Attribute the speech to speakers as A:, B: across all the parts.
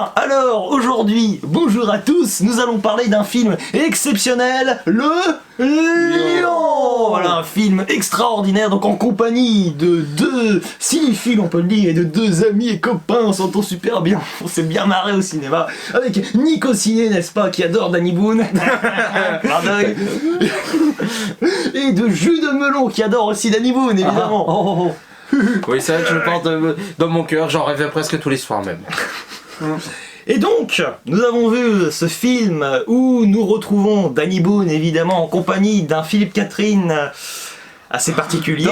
A: Bien, alors aujourd'hui, bonjour à tous, nous allons parler d'un film exceptionnel, Le Lion. Voilà, un film extraordinaire, donc en compagnie de deux cinéphiles, on peut le dire, et de deux amis et copains, on s'entend super bien, on s'est bien marré au cinéma, avec Nico Ciné, n'est-ce pas, qui adore Danny Boone, et de Jus de Melon, qui adore aussi Danny Boone, évidemment.
B: Oui, c'est vrai que je le porte dans mon cœur, j'en rêvais presque tous les soirs même.
A: Et donc, nous avons vu ce film où nous retrouvons Danny Boone, évidemment, en compagnie d'un Philippe Catherine assez particulier.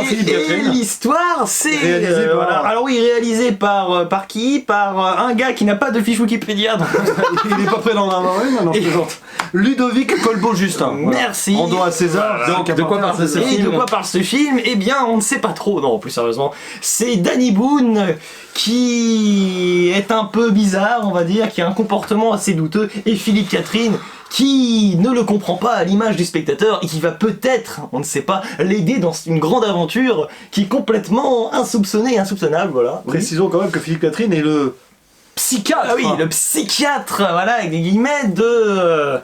A: Et l'histoire, c'est... voilà. Alors oui, réalisé par qui? Par un gars qui n'a pas de fiche Wikipédia. Donc...
C: Il n'est pas prêt d'en avoir une, non, je plaisante. Ludovic Colbeau-Justin.
A: Merci.
C: En don à César.
A: Voilà.
C: Donc, de quoi parle ce
A: Et
C: film?
A: de quoi parle ce film? Eh bien, on ne sait pas trop. Non, plus sérieusement, c'est Danny Boone qui est un peu bizarre, on va dire, qui a un comportement assez douteux, et Philippe Catherine qui ne le comprend pas à l'image du spectateur et qui va peut-être, on ne sait pas, l'aider dans une grande aventure qui est complètement insoupçonnée et insoupçonnable, voilà.
C: Précisons quand même que Philippe Catherine est le psychiatre.
A: Ah oui, le psychiatre, voilà, avec des guillemets de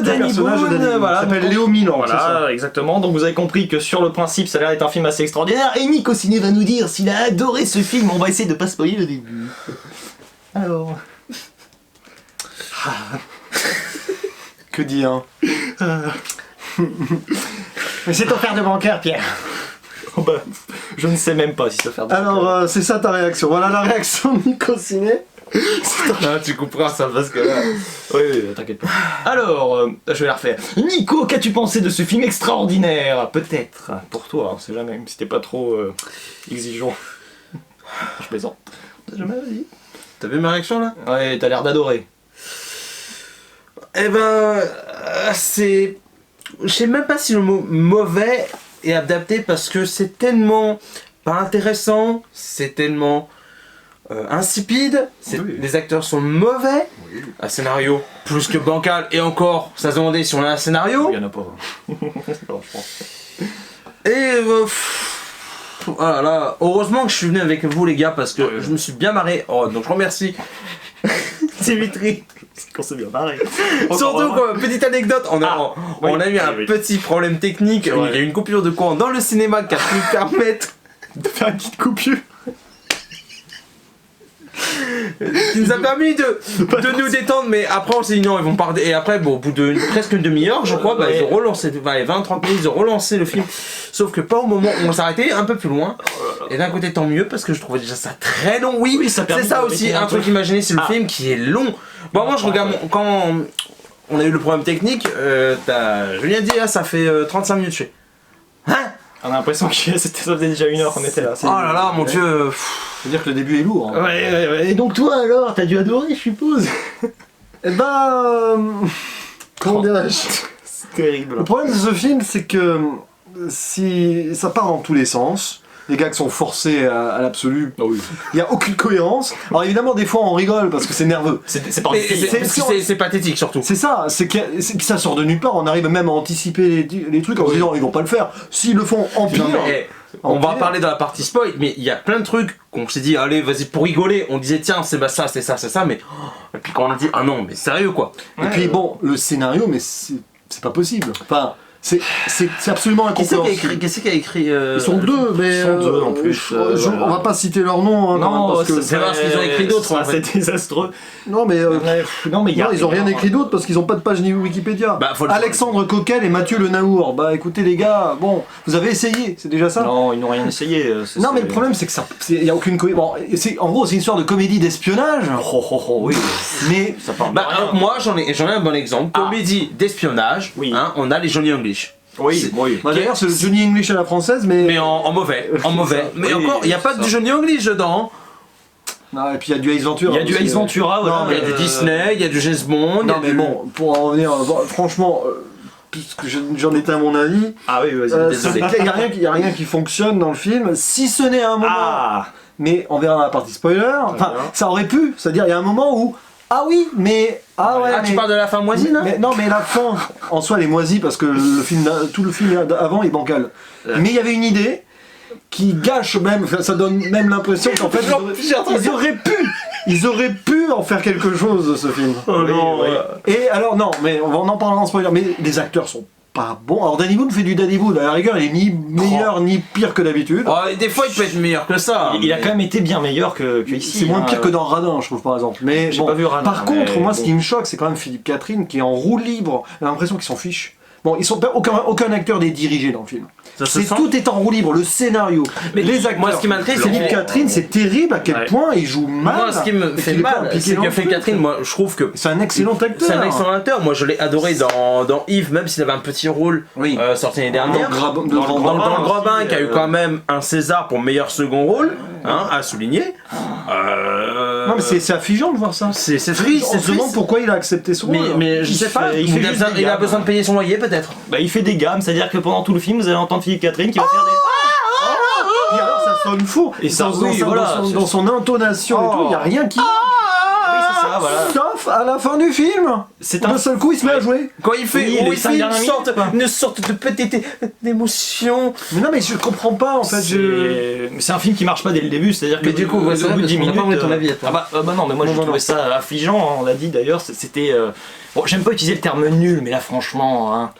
A: Danny Boone, voilà.
C: Il s'appelle Léo Milan,
A: voilà,
C: c'est ça.
A: exactement. Donc vous avez compris que sur le principe, ça a l'air d'être un film assez extraordinaire. Et Nico Ciné va nous dire s'il a adoré ce film. On va essayer de pas spoiler le début. Alors...
C: Que dire
A: Mais c'est ton faire de bancaire, Pierre. Oh bah, je ne sais même pas si ça fait de
C: Alors, c'est ça ta réaction. Voilà la réaction de Nico Ciné.
B: Non, tu comprends ça parce que là...
A: Oui, t'inquiète pas. Alors, je vais la refaire. Nico, qu'as-tu pensé de ce film extraordinaire? Peut-être, pour toi, on sait jamais, même si t'es pas trop exigeant. Je plaisante. On sait jamais, vas-y.
B: T'as vu ma réaction là?
A: Ouais, t'as l'air d'adorer.
B: Eh ben... c'est... Je sais même pas si le mot mauvais est adapté parce que c'est tellement pas intéressant, c'est tellement insipide,
A: Oui.
B: les acteurs sont mauvais,
A: Oui.
B: un scénario plus que bancal, et encore, ça se demandait si on a un scénario.
A: Il y en a pas. Non, je pense.
B: Et voilà, là, heureusement que je suis venu avec vous les gars parce que je me suis bien marré. Oh, donc je remercie Dimitri.
A: C'est qu'on s'est bien marré.
B: Surtout quoi, petite anecdote, on a eu un petit problème technique, il y a eu une coupure de courant dans le cinéma qui a pu permettre
A: de faire une petite coupure.
B: qui nous a permis de nous détendre, mais après on s'est dit non, ils vont parler, et après bon, au bout de presque une demi-heure je crois, ils ont relancé, 20-30 minutes, ils ont relancé le film, sauf que pas au moment où on s'arrêtait, un peu plus loin, et d'un côté tant mieux parce que je trouvais déjà ça très long, oui
A: ça
B: c'est ça aussi, un truc imaginé, c'est le film qui est long. Bon moi je regarde, quand on a eu le problème technique, Julien dit ah ça fait 35 minutes je fais. Hein?
A: On a l'impression que ça faisait déjà 1 heure qu'on était là.
B: Oh là là mon dieu.
C: C'est-à-dire que le début est lourd. Hein.
A: Ouais. Et donc toi alors, t'as dû adorer, je suppose.
C: Eh ben... comment dirais-je?
A: C'est terrible.
C: Le problème de ce film, c'est que si ça part dans tous les sens, les gags sont forcés à l'absolu, il n'y a aucune cohérence. Alors évidemment, des fois on rigole parce que c'est nerveux.
B: C'est pathétique surtout.
C: C'est ça, c'est que ça sort de nulle part, on arrive même à anticiper les trucs en se disant ils vont pas le faire. S'ils le font en pire...
B: On va parler dans la partie spoil, mais il y a plein de trucs qu'on s'est dit, allez, vas-y, pour rigoler, on disait, tiens, c'est ça, c'est ça, mais. Et puis quand on a dit, ah non, mais sérieux quoi.
C: Et puis bon, le scénario, mais c'est pas possible. Enfin, c'est absolument incompréhensible.
B: Qu'est-ce qui a écrit
C: Ils sont deux, mais.
A: Ils sont deux en plus.
C: On va pas citer leur nom, hein,
A: non,
C: parce que.
B: c'est parce qu'ils ont écrit d'autres.
A: C'est désastreux.
C: Non, mais.
A: Non,
C: ils ont rien écrit d'autre parce qu'ils ont pas de page ni Wikipédia.
B: Bah,
C: Alexandre Coquel et Mathieu Le Naour. Bah écoutez les gars, bon, vous avez essayé, c'est déjà ça?
A: Non, ils n'ont rien essayé.
C: Non, mais le problème c'est que ça. Il y a aucune cohérence. Bon, en gros, c'est une sorte de comédie d'espionnage.
A: Oui.
C: Mais.
A: Ça part
B: moi, j'en ai un bon exemple. Comédie d'espionnage, hein, on a les Johnny English.
A: Oui.
C: Bah, d'ailleurs, c'est le Johnny English à la française, mais
B: en mauvais. Mais encore, il n'y a pas du Johnny English dedans.
C: Non, et puis il y a du Ace Ventura.
A: Il y a du Ace Ventura, voilà.
B: Il y a du Disney, il y a du James Bond.
C: Non, mais bon, pour en revenir, franchement, puisque j'en étais à mon avis.
A: Ah oui, vas-y.
C: Il n'y a rien qui fonctionne dans le film, si ce n'est à un moment. Mais on verra dans la partie spoiler. Enfin, ça aurait pu, c'est-à-dire il y a un moment où. Ah oui, mais...
B: tu parles de la fin moisie là?
C: Non, mais la fin, en soi, elle est moisie parce que tout le film avant est bancal. Mais il y avait une idée qui gâche même, ça donne même l'impression qu'en fait, ils auraient pu pu en faire quelque chose, ce film.
B: Oh non,
C: Et alors, non, mais on en parlera en spoiler, mais les acteurs sont pas bons. Alors, Danny Boone fait du Danny Boone, à la rigueur, il est ni meilleur ni pire que d'habitude.
B: Oh, des fois, il peut être meilleur que ça.
A: Il a quand même été bien meilleur que ici.
C: C'est moins pire que dans Radin, je trouve, par exemple. Mais
A: J'ai
C: bon,
A: pas vu Radin,
C: par contre,
A: mais
C: moi,
A: bon.
C: ce qui me choque, c'est quand même Philippe Catherine qui est en roue libre. J'ai l'impression qu'ils s'en fichent. Bon, aucun acteur n'est dirigé dans le film.
B: Ça se sent.
C: Tout est en roue libre, le scénario,
B: Mais
C: les acteurs.
B: moi, ce qui m'intrigue, c'est
C: Philippe
B: que-
C: Catherine, c'est terrible à quel
A: Ouais.
C: point il joue mal.
B: Moi, ce qui me
C: et
B: fait
C: qu'il est pas
B: mal,
C: impliqué
B: c'est
C: dans
B: que
C: le
B: Philippe
C: truc.
B: Catherine, moi, je trouve que
C: C'est un excellent acteur.
B: c'est un excellent acteur. Moi, je l'ai adoré dans Yves, même s'il avait un petit rôle
C: Oui.
B: sorti l'année dernière.
C: Dans le
B: Dans le Grabin,
A: aussi,
B: qui a eu quand même un César pour meilleur second rôle, à souligner.
C: Non, mais c'est affligeant de voir ça.
B: C'est
C: On
B: triste,
C: se
B: c'est
C: demande
B: triste.
C: pourquoi il a accepté ce rôle.
B: Mais je
A: Il
B: sais pas,
A: fait-
B: il,
A: il fait
B: a
A: juste
B: besoin,
A: des
B: il a
A: gammes.
B: besoin de payer son loyer peut-être.
A: Bah, il fait des gammes, c'est-à-dire que pendant tout le film, vous allez entendre Philippe Catherine qui va faire des.
C: Et alors ça sonne fou.
A: Et ça,
C: dans,
A: oui, voilà.
C: dans son intonation et tout, il n'y a rien qui.
A: Oui, c'est ça, voilà.
C: Sauf à la fin du film.
A: C'est
C: D'un seul coup, il se met à jouer.
B: Quand il fait,
A: Oui,
B: oh,
A: les
B: il
A: cinq
B: fait une
A: dernières
B: sorte,
A: minutes, quoi.
B: une sorte de petite émotion.
C: Mais non, mais je comprends pas en fait.
A: C'est un film qui marche pas dès le début, c'est-à-dire que
B: Mais du coup, ouais, c'est
A: au
B: vrai,
A: bout de
B: parce
A: 10
B: qu'on a pas
A: minutes.
B: envoyé ton avis à toi.
A: bah non, mais moi j'ai
C: Non,
A: trouvé
C: non.
A: ça affligeant, hein, on l'a dit d'ailleurs, c'était. Bon, j'aime pas utiliser le terme nul, mais là franchement, hein,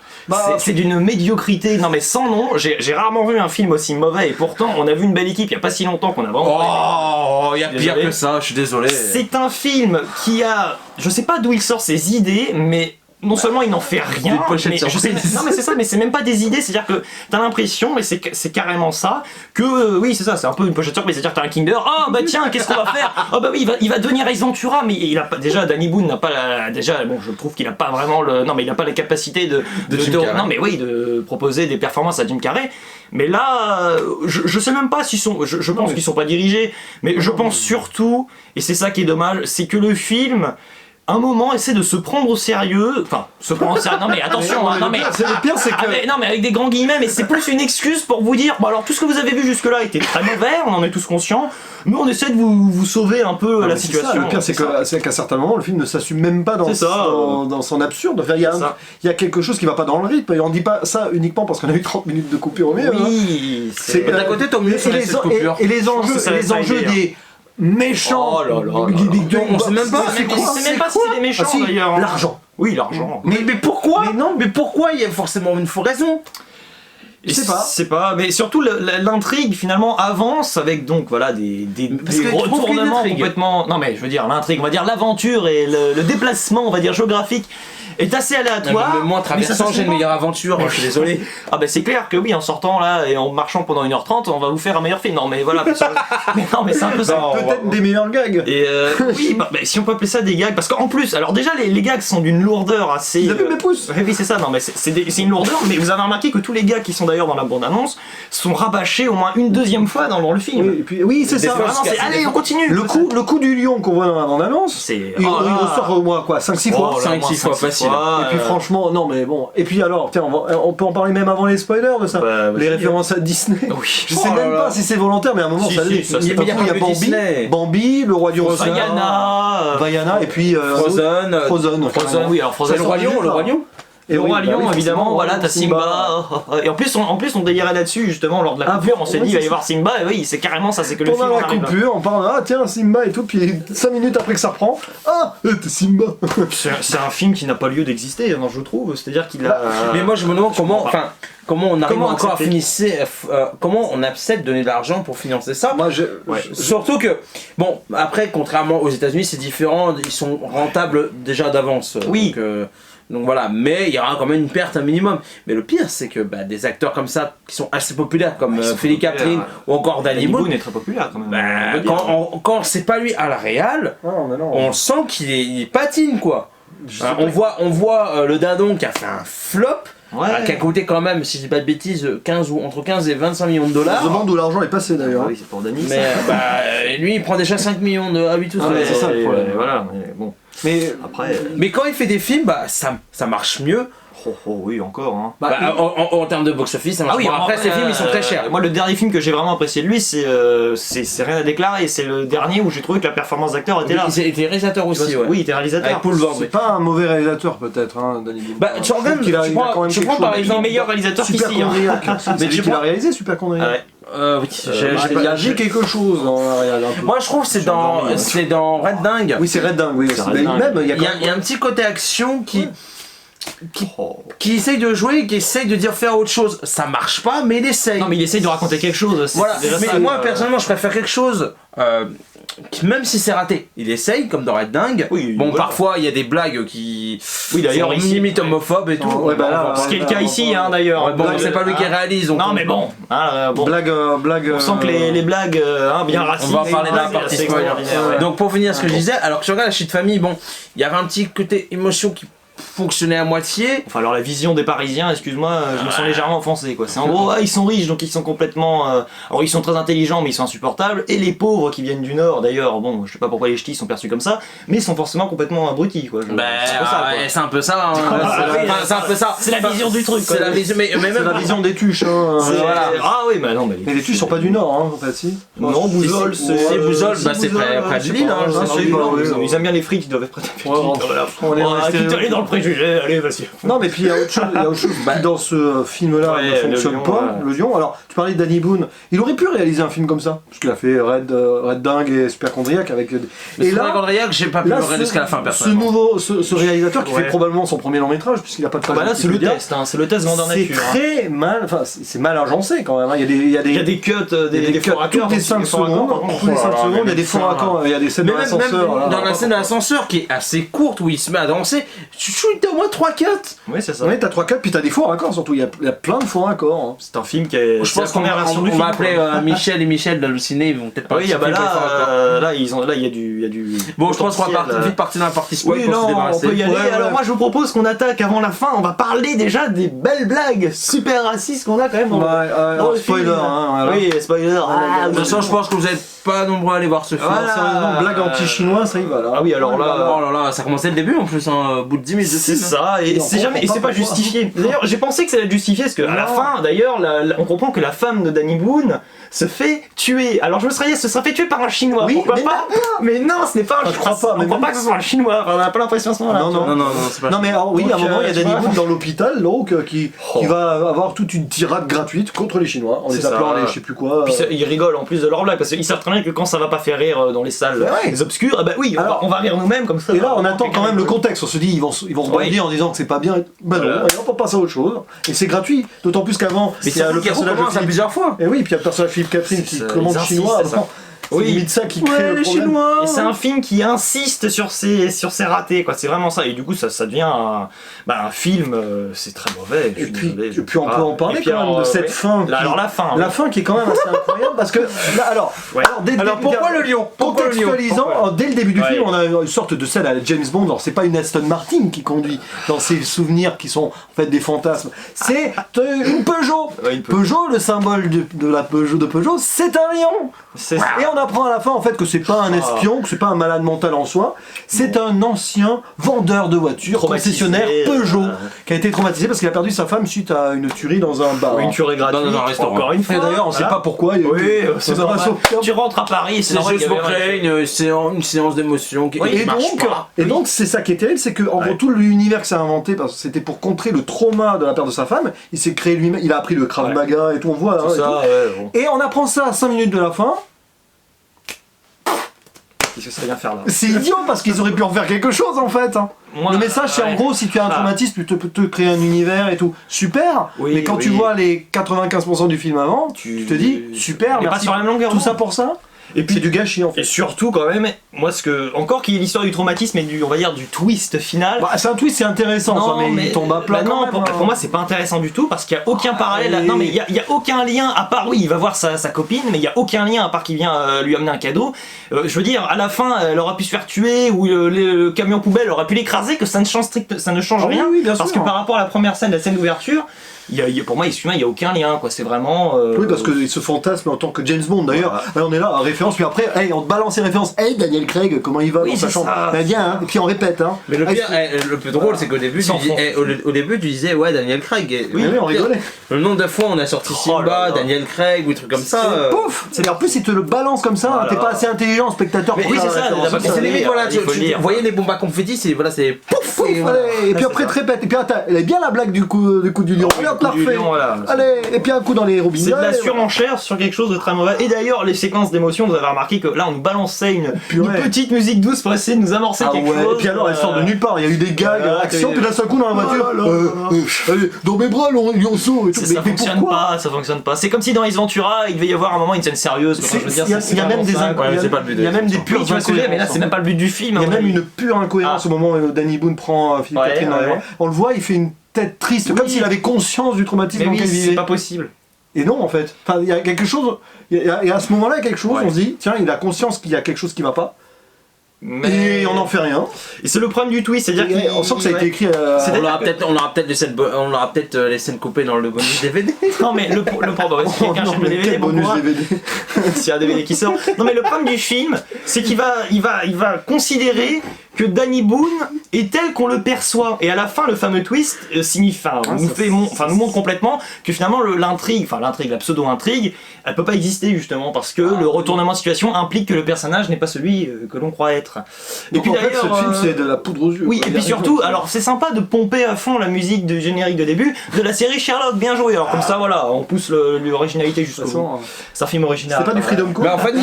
A: c'est d'une médiocrité, non mais sans nom, j'ai rarement vu un film aussi mauvais et pourtant on a vu Une Belle Équipe il y a pas si longtemps qu'on a vraiment.
B: Oh, il y a pire
A: Désolé.
B: que ça, je suis désolé.
A: C'est un film qui a. Je sais pas d'où il sort ses idées, mais non seulement il n'en fait rien,
B: Une pochette
A: mais
B: surprise.
A: non mais c'est ça, mais c'est même pas des idées, c'est-à-dire que t'as l'impression, et c'est carrément ça, que oui c'est ça, c'est un peu une pochette surprise, c'est-à-dire que t'as un Kinder, oh bah tiens, qu'est-ce qu'on va faire? Oh bah oui, il va devenir Ace Ventura, mais il a pas, déjà Danny Boone n'a pas la, déjà bon je trouve qu'il a pas vraiment le, non mais il a pas la capacité de
B: Jim Carrey.
A: non mais oui de proposer des performances à Jim Carrey, mais là je sais même pas s'ils sont, je pense qu'ils sont pas dirigés, mais je pense surtout, et c'est ça qui est dommage, c'est que le film un moment essaie de se prendre au sérieux, enfin se prendre au sérieux, non mais attention, hein, non mais
C: le pire, c'est que.
A: non mais avec des grands guillemets, mais c'est plus une excuse pour vous dire, bon alors tout ce que vous avez vu jusque là était très mauvais, on en est tous conscients, mais on essaie de vous sauver un peu
C: Non,
A: la
C: mais c'est
A: situation.
C: ça, le pire, c'est qu'à certains moments, le film ne s'assume même pas dans,
A: C'est ça.
C: dans son absurde. Enfin, il y a
A: C'est ça.
C: il y a quelque chose qui va pas dans le rythme. Et on dit pas ça uniquement parce qu'on a eu 30 minutes de coupure au milieu. hein.
A: Oui,
C: C'est
B: D'un côté, tant mieux
C: et
B: sur
C: les,
B: cette coupure.
C: et les
A: pense que
C: enjeux,
A: ça va pas aider,
C: des méchants.
A: Oh là là là là.
B: On sait même pas,
A: c'est même pas si c'est des méchants
C: Ah, si,
A: d'ailleurs. hein.
C: l'argent.
A: Oui, l'argent.
B: Mais pourquoi
C: Mais non.
B: Mais pourquoi il y a forcément une raison?
A: Je
C: sais pas.
A: sais pas, mais surtout l'intrigue finalement avance avec donc voilà
B: Parce que
A: des
B: tu trouves qu'il y a une
A: retournements
B: intrigue.
A: complètement. Non mais je veux dire l'intrigue, on va dire l'aventure et le déplacement, on va dire géographique est assez aléatoire.
B: Même moi,
A: mais ça
B: traversant, j'ai une
A: s'assume
B: meilleure aventure, je suis désolé.
A: Ah bah c'est clair que oui, en sortant là et en marchant pendant 1h30, on va vous faire un meilleur film. Non mais voilà, mais non mais c'est un peu ça.
C: Peut-être des meilleurs gags.
A: Et oui, bah, si on peut appeler ça des gags, parce qu'en plus, alors déjà les gags sont d'une lourdeur assez.
C: Il a vu mes pouces.
A: Oui, c'est ça, non mais c'est une lourdeur, mais vous avez remarqué que tous les gars qui sont d'ailleurs dans la bande-annonce sont rabâchés au moins une deuxième fois dans le film.
C: Oui, et puis, oui, c'est
B: Des
C: ça.
B: fois,
A: Vraiment, c'est allez, on continue.
C: Le coup du lion qu'on voit dans la bande-annonce,
A: C'est.
C: il
A: oh là là.
C: ressort au moins quoi, 5-6 fois.
A: Oh là,
B: 5-6
A: moins
B: fois,
A: 5-6
B: facile.
A: fois,
C: Et puis franchement, non mais bon. Et puis alors, tiens, on peut en parler même avant les spoilers de ça.
A: Bah,
C: les
A: vas-y.
C: références à Disney.
A: Oui.
C: Je sais
B: Oh là
C: même
B: là.
C: pas si c'est volontaire, mais à un moment
A: Si,
C: ça
A: si,
C: l'est.
A: ça,
C: Il y
A: c'est
C: a
B: pas
C: il y a
B: que
C: Bambi,
B: Disney.
C: Bambi, le roi du rosard,
A: Vaiana.
C: Vaiana, et puis
B: Frozen.
C: Frozen.
A: Frozen, oui, alors Frozen.
B: C'est le roi lion, le roi lion.
C: Et
A: Le
C: oui,
A: roi
C: bah
A: lion,
C: oui,
A: évidemment,
C: forcément,
A: voilà, t'as Simba. Et en plus, on délirait là-dessus, justement, lors de la
C: Ah,
A: coupure, on s'est
C: ouais,
A: dit, il va y
C: c'est
A: avoir Simba, et oui, c'est carrément ça, c'est que le film
C: Pendant la
A: arrive.
C: coupure, on parle, ah tiens, Simba et tout, puis 5 minutes après que ça reprend, ah, t'es Simba.
A: C'est un film qui n'a pas lieu d'exister, hein, je trouve, c'est-à-dire qu'il a.
B: Mais moi je me demande comment on arrive
A: Comment
B: encore à
A: accepter
B: comment on accepte de donner de l'argent pour financer ça.
C: Moi,
A: Ouais.
B: Surtout que, bon, après, contrairement aux États-Unis, c'est différent, ils sont rentables déjà d'avance.
A: Oui.
B: Donc voilà, mais il y aura quand même une perte un minimum. Mais le pire, c'est que des acteurs comme ça, qui sont assez populaires, comme
A: Ils sont
B: Philippe
A: populaires,
B: Catherine ou encore Danny
A: Danny
B: Boone,
A: Boone est très populaire quand même. on peut dire.
B: quand c'est pas lui à la réal,
C: Ah, mais non.
B: on sent il patine quoi.
C: Je sais
B: Hein,
C: pas.
B: on voit le dindon qui a fait un flop,
A: Ouais.
B: qui a coûté quand même, si je dis pas de bêtises, entre 15 et 25 millions de
C: Je
B: dollars.
C: me demande où l'argent est passé d'ailleurs.
A: Ah oui, c'est pour Danny.
B: Mais lui il prend déjà 5 millions à lui tout
C: Ah,
B: seul.
C: mais c'est ça le problème.
A: Voilà, mais bon.
C: Mais
A: Après.
B: Mais quand il fait des films, ça marche mieux.
A: Oui, encore. Hein.
B: En termes de box-office, ça marche mieux. Après, ces films ils sont très chers.
A: Moi, le dernier film que j'ai vraiment apprécié de lui, c'est rien à déclarer. C'est le dernier où j'ai trouvé que la performance d'acteur était là.
B: Il était réalisateur aussi, ouais.
A: Oui, il était réalisateur.
B: Avec Paul Vord.
C: c'est pas un mauvais réalisateur peut-être, hein, Danny Boone.
B: Bah, tu regardes,
C: Je trouve qu'il a-
B: tu
C: il a
B: prends-
C: quand même
B: tu
C: quelque
B: prends
C: chose.
B: par
A: Il est
B: exemple
A: meilleur réalisateur
C: Super
A: qu'ici. Hein.
C: Chondriac.
B: Mais
C: C'est lui
B: tu
C: qui l'a
B: prends-
C: réalisé, Super Chondriac.
A: Ah ouais.
B: Oui,
C: Il y a quelque chose dans Ariel.
B: Moi je trouve que c'est dans Red Dingue.
C: Oui, c'est Red Dingue, oui.
A: Red
C: Mais
A: Dingue.
C: même, il y a
B: Il y a un petit côté action qui essaye de jouer, qui essaye de dire faire autre chose. Ça marche pas, mais il essaye.
A: Non mais il essaye de raconter quelque chose.
B: Voilà,
A: déjà
B: mais
A: ça,
B: moi personnellement je préfère quelque chose même si c'est raté, il essaye comme dans Red Dingue.
A: Oui,
B: bon,
A: voilà.
B: parfois il y a des blagues qui
A: d'ailleurs,
B: sont
A: ici,
B: limite homophobes et tout.
C: Ouais, bah là,
A: Ce qui est le cas ici d'ailleurs.
B: Ouais, bon, c'est pas lui qui réalise. Donc
A: Non mais bon. Bon.
C: blague.
A: On sent que les blagues bien racistes.
B: On va parler de la
A: c'est
B: partie
A: assez
B: spoiler.
A: extraordinaire, ouais.
B: Donc pour finir ce que je disais, alors que je regarde la Shit Family, bon, il y avait un petit côté émotion qui fonctionnait à moitié.
A: Enfin alors la vision des Parisiens, excuse-moi, je me sens légèrement offensé quoi. C'est en gros, ils sont riches donc ils sont complètement... alors ils sont très intelligents mais ils sont insupportables. Et les pauvres qui viennent du Nord d'ailleurs, bon je sais pas pourquoi les ch'tis sont perçus comme ça, mais ils sont forcément complètement abrutis quoi.
B: C'est un peu ça. C'est un peu ça.
A: C'est la vision du truc.
B: C'est la vision, mais
C: C'est
B: même
C: la vision des tuches. Hein.
B: Voilà.
A: Ah oui mais non mais
C: Mais les tuches sont pas du Nord, hein, en fait, si.
A: Non, Bouzol,
B: c'est Bouzol, bah c'est près de Lille.
C: je sais pas,
A: Ils aiment bien les frites, ils doivent être prêts à
C: on est resté-
A: quitte à aller dans le préjugé, allez vas-y.
C: Non, mais puis il y a autre chose, qui dans ce film-là
A: Ouais,
C: ne fonctionne
A: le lion,
C: pas. Le lion. Alors, tu parlais de Danny Boone. Il aurait pu réaliser un film comme ça, parce qu'il a fait Red Dingue et Superchondriac avec.
B: Et là, j'ai pas pu le regarder jusqu'à la fin personnellement.
C: Ce réalisateur qui fait probablement son premier long métrage, puisqu'il a pas de
A: Bah là c'est le test, c'est le test grandeur
C: C'est
A: nature.
C: très mal, enfin c'est mal agencé quand même. Il y a des
A: cuts, des
C: cuts
A: faux raccords,
C: toutes les 5 secondes. Toutes les 5 secondes, il y a des faux raccords. Il y a des scènes
B: Mais
C: dans
B: même
C: l'ascenseur.
B: dans la scène de l'ascenseur qui est assez courte où il se met à danser, tu as au moins 3 cuts.
A: Oui c'est ça.
C: Oui, t'as 3-4, puis t'as des faux raccords surtout. Il y a plein de faux raccords. Hein.
A: C'est un film qui est.
B: Je pense qu'on va appeler Michel et Michel d'halluciner, ils vont peut-être pas.
A: Oui, bah là il y a du.
B: Bon, je pense qu'on va vite partir dans la partie spoil pour se débarrasser.
A: On peut y aller.
C: Ouais.
A: Alors moi je vous propose qu'on attaque avant la fin. On va parler déjà des belles blagues super racistes qu'on a quand même dans dans le
C: spoiler,
A: film.
C: hein, voilà.
A: Oui, spoiler.
B: De toute façon, je pense que vous êtes pas nombreux à aller voir ce film.
A: Voilà.
C: Sérieusement, blague anti-chinois, ça y va là.
A: Ah oui, alors là.
B: Oh là là, ça commençait le début en plus, au bout de 10 minutes de
A: C'est
B: film.
A: ça, et
C: Et on
A: c'est jamais, et
C: comprend
A: c'est
C: pas
A: pas
C: pourquoi.
A: justifié. D'ailleurs, j'ai pensé que ça allait être justifié parce que à la
C: Non.
A: fin, d'ailleurs, on comprend que la femme de Danny Boone se fait tuer. Alors je me serais dit, se serait fait tuer par un chinois.
C: Oui,
A: pourquoi
C: mais
A: pas? Mais non, ce n'est pas un
C: Ah, je crois pas,
A: On
C: mais
A: croit
C: même-
A: pas que ce soit un chinois. Enfin, on n'a pas l'impression à ce moment-là.
C: Non,
A: tu
C: non.
A: vois.
B: Non, c'est pas.
C: Non mais alors, oui,
A: Donc,
C: à un moment il y a
A: tu
C: Danny
A: vois.
C: Boone dans l'hôpital donc qui
A: Oh.
C: va avoir toute une tirade gratuite contre les Chinois en
A: C'est
C: les appelant
A: ça.
C: les je sais plus quoi.
A: Puis ils rigolent en plus de leur blague parce qu'ils savent très bien que quand ça va pas faire rire dans les salles
C: Ouais.
A: les obscures, bah oui,
C: Alors-
A: on va rire nous-mêmes comme ça.
C: Et là on attend quand même le contexte, on se dit ils vont rebondir
A: Oui.
C: en disant que c'est pas bien. Bah non,
A: Voilà.
C: et hop, on passe à autre chose. Et c'est gratuit, d'autant plus qu'avant
B: Mais
C: il y a le personnage de
B: ça
C: Philippe.
B: plusieurs fois.
C: Et oui, puis il y a le personnage de Philippe Catherine qui
A: C'est ça,
C: commande
A: ils insistent,
C: chinois.
A: c'est ça.
C: Avant, c'est
A: Oui.
C: limite ça qui crée le problème.
A: Et c'est un film qui insiste sur ses ratés, quoi. C'est vraiment ça. Et du coup, ça devient un film. C'est très mauvais. Je
C: Et
A: suis
C: puis,
A: désolé, je
C: et puis on
A: peux
C: peut
A: pas.
C: en parler
A: Et puis,
C: quand même
A: alors,
C: de cette
A: oui.
C: fin.
A: Là, alors la fin.
C: La fin qui est quand même assez incroyable parce que là, alors,
A: Ouais.
C: alors,
B: pourquoi le lion? Pourquoi le lion?
C: Contextualisant, dès le début du
A: Ouais.
C: film, on a une sorte de scène à la James Bond. Alors c'est pas une Aston Martin qui conduit dans ses souvenirs qui sont en fait des fantasmes. C'est une Peugeot.
A: Ouais, une Peugeot.
C: Peugeot, le symbole de la Peugeot, c'est un lion.
A: C'est
C: Et on apprend à la fin en fait que c'est pas un espion, que c'est pas un malade mental en soi, c'est un ancien vendeur de voitures,
A: Traumatisé,
C: concessionnaire Peugeot,
A: euh.
C: qui a été traumatisé parce qu'il a perdu sa femme suite à une tuerie dans un bar.
A: Ou une tuerie gratuite.
B: Dans un restaurant.
A: Encore une fois.
C: Et d'ailleurs, on sait
A: Voilà.
C: pas pourquoi. Il y a eu-
A: Oui, c'est
C: dans un
A: normal.
C: restaurant.
A: Tu rentres à Paris, c'est
B: C'est
A: normal
B: juste
A: qu'il y
B: pour
A: avait
B: créer une séance d'émotion qui
C: Et
B: marche
C: donc,
B: pas.
C: c'est ça qui est terrible, c'est que en gros tout l'univers que ça a inventé, parce que c'était pour contrer le trauma de la perte de sa femme, il s'est créé lui-même, il a appris le Krav
A: Ouais.
C: Maga et tout, on voit. hein,
A: C'est
C: et, tout.
A: ça, ouais, bon.
C: Et on apprend ça à 5 minutes de la fin.
A: Qu'est-ce que ça vient faire là?
C: C'est idiot parce qu'ils auraient pu en faire quelque chose en fait. Hein.
A: Moi,
C: Le message c'est en
A: ouais.
C: gros si tu as un
A: Ah.
C: traumatisme, tu peux te créer un univers et tout. Super.
A: Oui,
C: mais quand
A: oui.
C: tu vois les 95% du film avant, tu te dis super,
A: On est pas
C: merci.
A: sur la même longueur
C: Tout
A: d'onde.
C: ça pour ça.
A: Et puis
C: C'est du gâchis en fait.
A: Et surtout quand même, moi encore qu'il y ait l'histoire du traumatisme et du, on va dire, du twist final.
C: Bah, c'est un twist, c'est intéressant, ça, mais il tombe à plat.
A: bah
C: quand
A: non,
C: même,
A: pour moi c'est pas intéressant du tout parce qu'il y a aucun parallèle.
C: allez.
A: Non mais il y a aucun lien à part oui il va voir sa copine mais il y a aucun lien à part qu'il vient lui amener un cadeau. Je veux dire à la fin elle aurait pu se faire tuer ou le camion poubelle aurait pu l'écraser que ça ne change
C: Ah oui,
A: rien
C: oui, bien
A: parce
C: sûr.
A: que par rapport à la première scène, la scène d'ouverture. Pour moi, il n'y a aucun lien, quoi. C'est vraiment.
C: Oui, parce qu'il se fantasme en tant que James Bond d'ailleurs.
A: Voilà.
C: On est là, en référence, puis après, hey, on te balance les références. Hey, Daniel Craig, comment il va
A: Oui,
C: dans sa
A: c'est
C: chambre
A: ça.
C: Ben viens, hein. Et puis on répète. Hein.
B: Mais le
C: Hey,
B: pire, le plus drôle, c'est qu'au début,
A: Sans fond.
B: au début, tu disais ouais Daniel Craig. Et
C: oui, on rigolait.
B: Le nombre de fois on a sorti
A: Oh là
B: Simba,
A: là.
B: Daniel Craig ou des trucs comme ça.
C: Et pouf C'est-à-dire, en plus, il te le balance comme ça.
A: Voilà.
C: T'es pas assez intelligent, spectateur,
A: Mais
C: pour
A: oui,
C: faire
A: c'est
C: la
A: ça,
C: référence.
A: t'as pas
B: Et c'est
A: compris.
B: limite, voilà,
A: Il faut le
B: tu
A: dire.
B: voyais les bombes à confetti, c'est pouf.
C: Pouf,
B: Et voilà.
C: et puis après, te répète. Et puis, attends, elle est bien la blague du coup du lion. Regarde, hop, la
A: coup du
C: refait.
A: lion, voilà.
C: Allez, et puis un coup dans les robinets.
A: C'est de la
C: allez,
A: surenchère sur quelque chose de très mauvais. Et d'ailleurs, les séquences d'émotion, vous avez remarqué que là, on nous balançait une
C: Purée.
A: petite musique douce pour essayer de nous amorcer
C: Ah
A: quelque
C: ouais,
A: chose.
C: et puis alors elle sort de nulle part, il y a eu des gags,
A: voilà,
C: action,
A: t'as-
C: puis là d'un coup dans la voiture,
A: là, là, là.
C: allez, dans mes bras, lionceau et tout.
A: Ça fonctionne pas, ça fonctionne pas. C'est comme si dans Ace Ventura, il devait y avoir un moment une scène sérieuse. Enfin, je veux dire,
C: Il y a même des il y a même des
A: Oui,
C: pures
A: tu vois ce que je veux dire, mais là,
C: incohérences.
A: c'est même pas le but du film.
C: Il y a
A: à mon
C: même
A: avis.
C: une pure incohérence au moment où Danny Boone prend Philippe
A: Ouais,
C: Catherine dans les
A: ouais.
C: bras. On le voit, il fait une tête triste, comme
A: Oui.
C: s'il avait conscience du traumatisme
A: Mais
C: dans
A: oui,
C: lequel il
A: c'est
C: vivait.
A: pas possible.
C: Et non, en fait. Enfin, il y a quelque chose. Il y a à ce moment-là quelque chose.
A: Ouais.
C: On se dit, tiens, il a conscience qu'il y a quelque chose qui va pas.
A: Mais
C: Et on n'en fait rien.
A: Et c'est le problème du twist, c'est-à-dire
C: Et on sent que ça a été écrit.
A: C'est-
B: On aura peut-être les scènes coupées dans le bonus DVD.
A: Non mais le problème, si quelqu'un
C: Oh non,
A: achète le
C: mais
A: DVD,
C: quel
A: bon
C: bonus
A: courage.
C: DVD.
A: S'il y a un DVD qui sort. Non mais le problème du film, c'est qu'il va considérer que Danny Boone est tel qu'on le perçoit. Et à la fin, le fameux twist nous montre complètement que finalement l'intrigue, la pseudo-intrigue, elle peut pas exister justement parce que le retournement de situation implique que le personnage n'est pas celui que l'on croit être.
C: Et puis en fait, ce film, c'est de la poudre aux yeux.
A: Oui,
C: quoi.
A: et
C: Il y
A: puis
C: a-
A: surtout, alors c'est sympa de pomper à fond la musique de générique de début de la série Sherlock, bien joué. Alors comme ça, voilà, on pousse l'originalité
C: De
A: jusqu'au
C: toute
A: bout.
C: façon,
A: C'est un film original.
C: c'était pas du Freedom
B: Mais
C: Call.
B: en fait,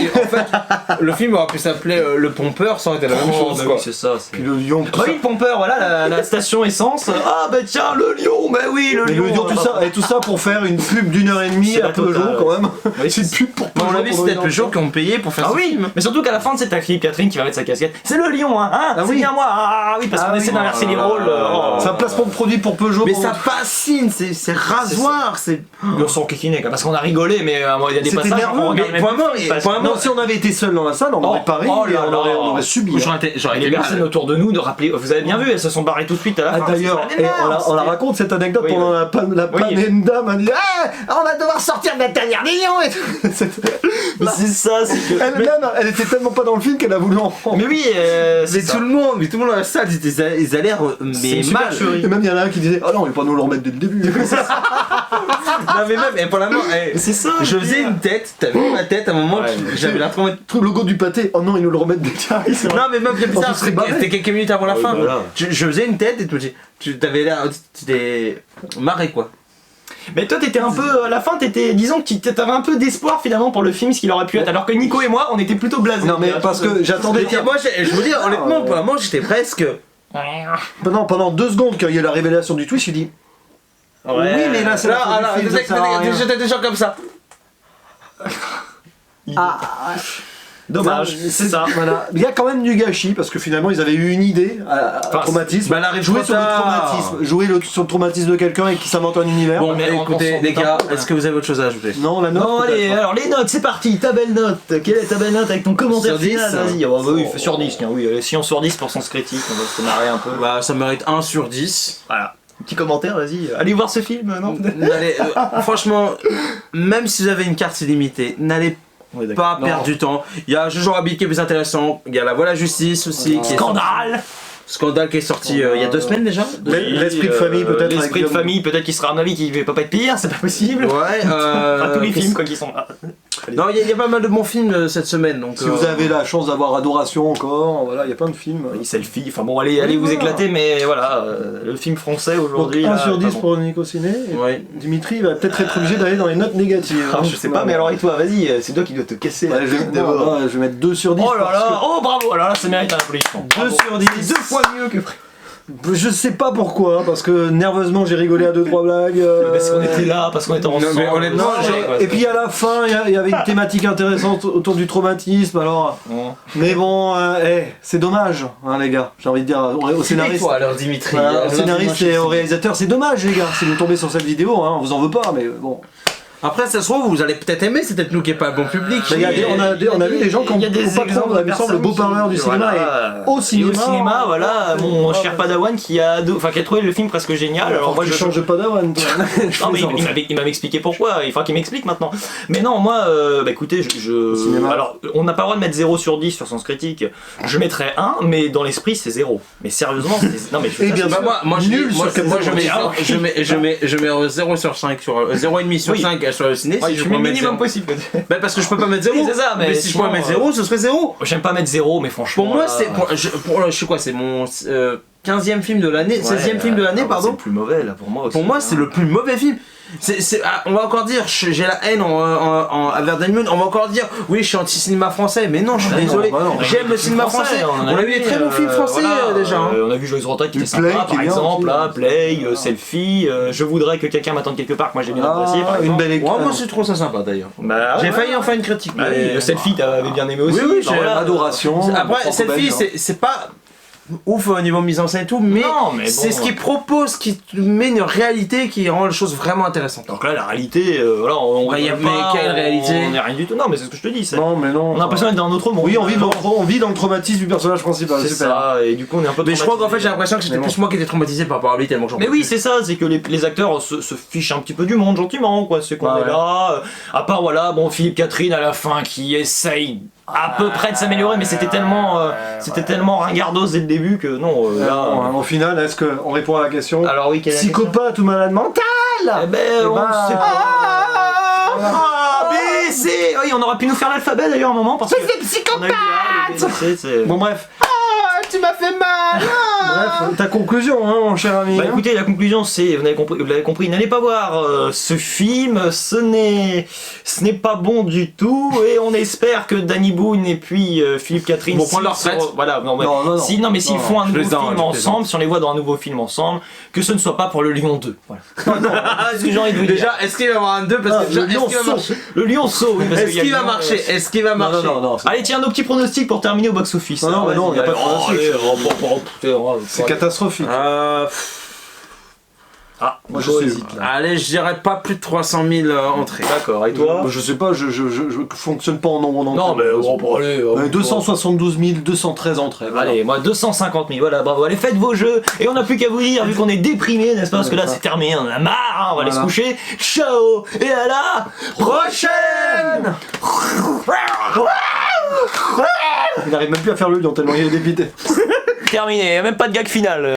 B: le film aurait pu s'appeler Le Pompeur, ça aurait été la même
A: Oh,
B: chose
A: bah
B: quoi.
A: oui, c'est ça.
C: Puis le lion, tout
A: Bah
C: ça.
A: oui, le pompeur, voilà, la station essence. Ah bah tiens, le lion, bah oui, le
C: Mais
A: lion.
C: le lion, tout ça, et tout ça pour faire une pub d'1h30
A: C'est
C: à
A: la
C: Peugeot
A: totale,
C: quand même.
A: Oui,
C: C'est une pub pour
B: À
C: Peugeot.
B: mon avis, c'est peut-être Peugeot qui ont payé pour faire
A: Ah
B: ce
A: oui,
B: film.
A: mais surtout qu'à la fin de cette Philippe Catherine qui va mettre sa casquette, c'est le lion, hein,
C: Ah
A: c'est
C: oui.
A: bien moi, ah oui, parce
C: Ah
A: qu'on
C: oui.
A: essaie d'inverser les
B: Oh là
A: rôles.
B: là là.
C: C'est un placement de produit pour Peugeot.
B: Mais
C: pour-
B: ça fascine, c'est rasoir, c'est.
A: On s'en kikiné, parce qu'on a rigolé, mais il y a des
C: C'était
A: passages
C: nerveux,
A: on regarde
B: mais
A: même
B: vraiment,
A: plus,
B: et
A: parce-
B: vraiment,
C: Non, si on avait été seul dans la salle, on
A: Oh,
C: aurait pas ri,
A: oh
C: et
A: là
C: on
A: là.
C: aurait subi.
B: J'aurais
A: Et
B: été
A: les personnes
B: mal.
A: autour de nous de rappeler, vous avez bien vu, elles se sont barrées tout de suite à la
C: Ah,
A: fin.
C: d'ailleurs,
A: C'est
C: et
A: pas
C: on la
A: c'était-
C: raconte cette anecdote
A: Oui,
C: pendant
A: oui.
C: la panne. La
A: Oui.
C: panne et une dame a dit on va devoir sortir de la tanière des lions et tout.
A: Mais c'est ça, c'est que.
C: Elle-même, elle était tellement pas dans le film qu'elle a voulu en
A: Mais oui, c'est
B: Mais
A: ça.
B: tout le monde dans la salle, ils allaient
A: C'est
B: mais
A: une super
B: mal.
A: tuerie.
C: Et même il y en a un qui disait oh non, il va pas nous le remettre dès le début.
B: Non mais même, et pour la main,
A: C'est ça.
B: je faisais une tête, t'as vu ma tête à un moment,
A: Ouais.
B: j'avais l'impression de.
C: Truc logo du pâté, oh non, ils nous le remettent dès qu'il
B: Non mais même bien
C: On
B: bizarre,
C: se serait barré.
B: c'était quelques minutes avant la
A: Ouais,
B: fin.
A: voilà.
B: Je faisais une tête et tu t'avais l'air, tu t'es marré quoi.
A: Mais toi, t'étais un peu. À la fin, disons que t'avais un peu d'espoir finalement pour le film, ce qu'il aurait pu être. Alors que Nico et moi, on était plutôt blasés.
C: Non mais parce que j'attendais.
B: Et moi, je vous dis honnêtement, pour la manche, j'étais presque.
C: Pendant 2 secondes, quand il y a la révélation du twist, je dis oui, mais là c'est la fin
B: Là,
C: du film, ça sert à rien.
B: j'étais déjà comme ça.
A: Dommage, c'est ça.
C: Voilà. Il y a quand même du gâchis parce que finalement ils avaient eu une idée à
A: Enfin,
C: traumatisme.
B: bah, elle arrive
C: jouer
B: trop
C: sur le
B: tard.
C: traumatisme, sur le traumatisme de quelqu'un et qui s'invente un univers.
B: Bon,
A: mais on
B: écoutez
A: s'en
B: les
A: doute
B: gars,
A: un peu,
B: est-ce que vous avez autre chose à ajouter?
C: Non, la note.
A: Non,
C: peut-être,
A: allez,
C: hein.
A: alors les notes, c'est parti, ta belle note. Quelle est ta belle note avec ton commentaire
B: Sur 10,
A: final?
B: hein.
A: Vas-y, oh, bah oui, sur 10, tiens, oui, si on sur 10 pour Sens Critique, on va se marrer un peu.
B: Bah, ça mérite 1 sur 10.
A: Voilà. Petit commentaire, vas-y. Allez voir ce film, non?
B: Franchement, même si vous avez une carte illimitée, n'allez
A: Ouais, d'accord.
B: pas perdre du temps. Il y a Jojo Rabbit qui est plus intéressant. Il y a La Voix à la Justice aussi. Qui est
A: Scandale!
B: Scandale qui est sorti il y a 2 semaines déjà.
C: L'esprit de famille, peut-être, avec
A: L'esprit de
C: Guillaume.
A: famille, peut-être qu'il sera à mon avis qui va pas être pire, c'est pas possible.
B: Ouais,
A: Enfin, tous les films, quoi, qui sont là.
B: Non, il y a pas mal de bons films cette semaine. Donc,
C: Si vous avez la chance d'avoir Adoration encore, voilà, il y a plein de films.
A: Oui, selfie, enfin bon, allez vous
C: voilà.
A: éclater, mais voilà, le film français
C: Donc
A: aujourd'hui.
C: 1
A: là,
C: sur 10
A: pas bon.
C: pour Nico Ciné. Et
B: Ouais.
C: Dimitri va peut-être être obligé d'aller dans les notes négatives.
A: Ah, je sais pas, mais alors et toi, vas-y, c'est toi qui dois te casser.
C: Ouais, je, non, je vais mettre 2 sur 10.
A: Oh là
C: parce
A: là, oh bravo, oh là là, ça mérite un applaudissement.
C: 2 sur 10.
A: C'est 2 fois mieux que
C: Je sais pas pourquoi, parce que nerveusement j'ai rigolé à 2-3 blagues.
A: parce qu'on était là, parce qu'on était ensemble.
B: mais honnêtement,
C: Non, et puis à la fin, il y avait une thématique intéressante autour du traumatisme, alors. Mais bon, c'est dommage, hein, les gars. J'ai envie de dire au scénariste.
B: Toi alors Dimitri.
C: Voilà, au scénariste et au réalisateur, c'est dommage, les gars. Si vous tombez sur cette vidéo, hein, on vous en veut pas, mais bon.
B: Après, ça se trouve, vous allez peut-être aimer, c'est peut-être nous qui est pas le bon public.
C: Mais on a vu des gens qui ont
A: Il y a des
C: pas
A: exemples
C: on a
A: de
C: vu ça, le
A: personnes
C: beau parleur du
A: qui-
C: cinéma
A: voilà.
C: et au cinéma.
A: Et au cinéma, voilà, mon
C: Ah,
A: cher Padawan qui a trouvé le film presque génial. Alors moi
C: tu
A: je
C: changes de Padawan, toi.
A: Non mais il m'avait expliqué pourquoi, il faudra qu'il m'explique maintenant. Mais non, moi, bah écoutez,
C: cinéma.
A: alors, on n'a pas le droit de mettre 0 sur 10 sur Sens Critique. Je mettrais 1, mais dans l'esprit c'est 0. Mais sérieusement, non mais
C: Eh bien,
B: Bah, moi,
C: Nul
B: moi,
C: sur
B: moi, je mets,
C: 4,0.
B: je mets 0 sur 5 sur 0,5 sur
A: Oui.
B: 5 sur le ciné.
A: Ouais,
B: Si
A: je
B: je
A: mets
B: peux
A: le
B: mettre
A: minimum
B: 0.
A: possible.
B: Bah, parce que je peux pas mettre 0.
A: Oui, c'est ça, mais
B: si je
A: sinon,
B: pouvais mettre 0, ce serait 0.
A: J'aime pas mettre 0, mais franchement.
B: Pour moi,
A: là,
B: c'est. Je sais quoi, c'est mon. 15e film de l'année, 16e film de l'année,
A: C'est
B: pardon.
A: le plus mauvais là pour moi aussi.
B: Pour moi, c'est le plus mauvais film. On va encore dire, j'ai la haine envers Danny Boone. On va encore dire, oui, je suis anti-cinéma français. Mais non, je suis désolé. J'aime le cinéma français. On a vu des très bons films français déjà.
A: On a vu Joyce Retraite qui était
C: Play,
A: sympa,
C: qui est
A: par
C: bien
A: exemple,
C: aussi.
A: là, Play, Selfie. Je voudrais que quelqu'un m'attende quelque part. Que moi j'ai bien apprécié. Par
C: une
A: exemple.
C: belle école.
B: Moi, je trouve ça sympa d'ailleurs.
A: Bah,
B: J'ai
A: ouais,
B: failli
A: ouais.
B: en faire une critique.
A: Bah
B: mais-
A: oui, le Selfie, t'avais bien aimé aussi.
B: Oui,
A: Bah,
B: j'ai
A: voilà.
C: Adoration.
B: Après,
C: propre
B: Selfie,
C: belge, hein.
B: c'est pas ouf au niveau mise en scène et tout, mais,
A: Non, mais
B: c'est
A: bon.
B: ce qu'il propose qui met une réalité qui rend les choses vraiment intéressantes.
A: Donc là, la réalité, voilà, on
B: Bah, y a-
A: rigole pas,
B: mais quelle réalité
A: On est rien du tout. Non, mais c'est ce que je te dis.
C: Non, mais non.
A: On a l'impression d'être dans un autre monde.
C: Oui, on vit dans le traumatisme du personnage principal.
A: C'est
C: Super.
A: ça, et du coup, on est un peu.
B: Mais je crois qu'en fait, j'ai
A: traumatisé.
B: l'impression que c'était
C: Mais bon.
B: plus moi qui étais traumatisé par rapport à lui tellement que j'en
A: Mais
B: peux
A: oui,
B: plus.
A: c'est ça, c'est que les acteurs se fichent un petit peu du monde gentiment, quoi. C'est qu'on
C: Ah
A: est
C: ouais.
A: là. À part, voilà, bon, Philippe Catherine à la fin qui essaye à peu près de s'améliorer, mais c'était tellement ringardos dès le début que non, là.
C: Au final, est-ce qu'on répond à la question
A: Alors oui, quelle est la question
C: psychopathe ou malade mental?
A: Eh ben,
C: Eh
A: on
C: ben,
A: sait pas. A, B, C. Oui, on aurait pu nous faire l'alphabet d'ailleurs un moment parce que.
C: C'est psychopathe.
A: on a eu le A, le B, le C, c'est-
C: Bon, bref.
B: Tu m'as fait mal.
C: Bref, ta conclusion, hein, mon cher ami.
A: Bah
C: hein.
A: écoutez, la conclusion c'est, vous l'avez compris, n'allez pas voir ce film, ce n'est pas bon du tout, et on espère que Danny Boone et puis Philippe Catherine
B: Vont prendre leur
A: s'ils
B: retraite.
A: sont- voilà, non, mais,
C: Non, non, non.
A: s'ils
C: Non,
A: font un
B: je
A: nouveau
B: plaisante,
A: film
B: je
A: ensemble, si on les voit dans un nouveau film ensemble, que ce ne soit pas pour le Lion 2. Voilà. C'est ce que j'ai envie de vous dire.
B: Déjà, est-ce qu'il va y avoir un 2 parce
C: Ah,
B: que déjà,
C: le
B: est-ce
C: lion
B: qu'il va
C: saut.
B: marcher
A: Le Lionceau, oui, parce
B: Est-ce
A: qu'il y a
B: qu'il
A: le
B: va
A: lion,
B: marcher Est-ce qu'il va
C: Non,
B: marcher
C: non, non, non.
A: Allez, tiens, nos petits pronostics pour terminer au box-office.
C: Non, non,
A: Alors,
C: mais non,
A: vas-y,
C: y a pas de
A: allez,
C: pronostic.
A: allez,
C: C'est catastrophique.
A: Ah,
C: Moi, je
A: Joe
C: sais.
A: hésite, là.
B: Allez, je dirais pas plus de 300 000 entrées.
A: D'accord, et toi
C: Je sais pas, je fonctionne pas en nombre d'entrées.
A: Non, mais bon, bon, allez.
C: 272 213 entrées. voilà.
A: Allez, moi 250 000, voilà, bravo, allez, faites vos jeux, et on n'a plus qu'à vous dire, vu qu'on est déprimé, n'est-ce pas, parce que là c'est terminé, on en a marre, hein, on va aller se
C: Voilà.
A: coucher, ciao, et à la prochaine.
C: Il n'arrive même plus à faire le lion tellement il est dépité.
A: Terminé, même pas de gag final.